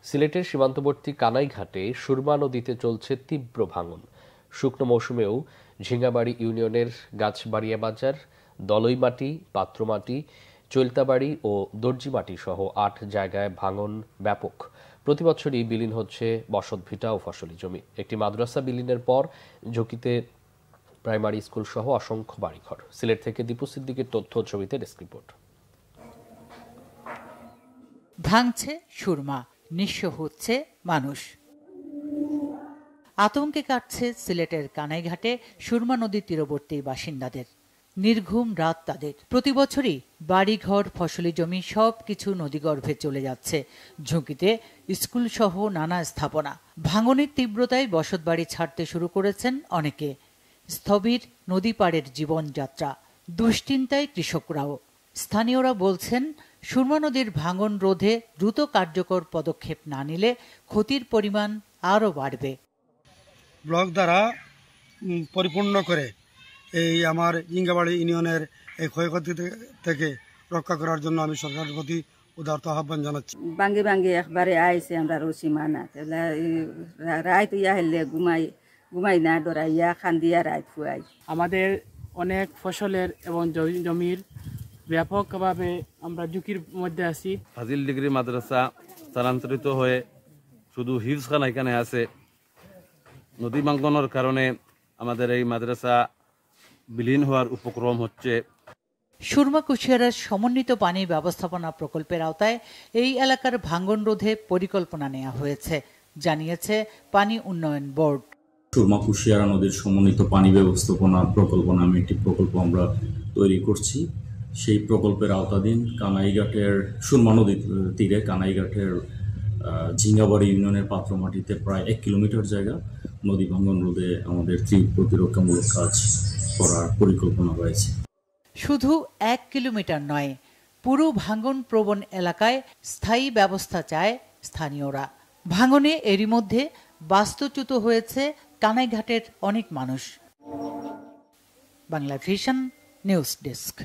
সিলেটের সীমান্তবর্তী কানাইঘাটে সুরমা নদীতে চলছে তীব্র ভাঙন। শুকনো মৌসুমেও ঝিঙ্গাবাড়ি ইউনিয়নের গাছবাড়িয়া বাজার, দলইমাটি, পাত্রমাটি, চৈলতাবাড়ি ও দর্জিমাটি সহ ৮ জায়গায় ভাঙন ব্যাপক। প্রতিবছরই বিলীন হচ্ছে বসতভিটা ও ফসলি জমি। একটি মাদ্রাসা বিলীনের পর ঝুঁকিতে প্রাইমারি স্কুল সহ অসংখ্য বাড়িঘর। সিলেট থেকে দীপু সিদ্দিকের তথ্য ছবিতে ডেস্ক রিপোর্ট। ভাঙছে সুরমা, নিঃস্ব হচ্ছে মানুষ। আতঙ্কে কাটছে সিলেটের কানাইঘাটে সুরমা নদীর তীরবর্তী বাসিন্দাদের। নির্ঘুম রাত তাদের। প্রতি বছরই বাড়িঘর, ফসলি জমি সবকিছু নদীগর্ভে চলে যাচ্ছে। ঝুঁকিতে স্কুল সহ নানা স্থাপনা। ভাঙনের তীব্রতায় বসতবাড়ি ছাড়তে শুরু করেছেন অনেকে। স্থবির নদী পাড়ের জীবনযাত্রা। দুশ্চিন্তায় কৃষকরাও। স্থানীয়রা বলছেন, সুরমা নদীর ভাঙন রোধে দ্রুত কার্যকর পদক্ষেপ না নিলে ক্ষতির পরিমাণ আরও বাড়বে। ব্লক দ্বারা পরিপূর্ণ করে এই আমার জিঙ্গাবাড়ি ইউনিয়নের এই ক্ষয়ক্ষতি থেকে রক্ষা করার জন্য আমি সরকারের প্রতি উদারত আহ্বান জানাচ্ছি। বাঙ্গি বাঙ্গি একবারে আইসে আমরা রসি মানা রায় তুইয়া হেললে ঘুমাই না ডরাইয়া খান্দিয়া রায় ফুয়াই। আমাদের অনেক ফসলের এবং জমির ব্যাপকভাবে আমরা ঝুঁকির মধ্যে আছি। ফাজিল ডিগ্রি মাদ্রাসা স্থানান্তরিত হয়ে শুধু হিফজখানা এখানে আছে। নদী ভাঙনের কারণে আমাদের এই মাদ্রাসা বিলীন হওয়ার উপক্রম হচ্ছে। সুরমা কুশিয়ারার সমন্বিত পানি ব্যবস্থাপনা প্রকল্পের আওতায় এই এলাকার ভাঙন রোধে পরিকল্পনা নেওয়া হয়েছে, জানিয়েছে পানি উন্নয়ন বোর্ড। সুরমা কুশিয়ারা নদীর সমন্বিত পানি ব্যবস্থাপনা প্রকল্প নামে একটি প্রকল্প আমরা তৈরি করছি। সেই প্রকল্পের আওতাধীন কানাইঘাটের সুরমা নদীর তীরে কানাইঘাটের ঝিঙ্গাবাড়ি ইউনিয়নের পাত্রমাটিতে প্রায় 1 কিলোমিটার জায়গা নদী ভাঙন রোধে আমাদের প্রতিরক্ষামূলক কাজ করার পরিকল্পনা রয়েছে। শুধু 1 কিলোমিটার নয়, পুরো ভাঙন প্রবণ এলাকায় স্থায়ী ব্যবস্থা চায় স্থানীয়রা। ভাঙনে এরই মধ্যে বাস্তুচ্যুত হয়েছে কানাইঘাটের অনেক মানুষ। Bangla vision news desk.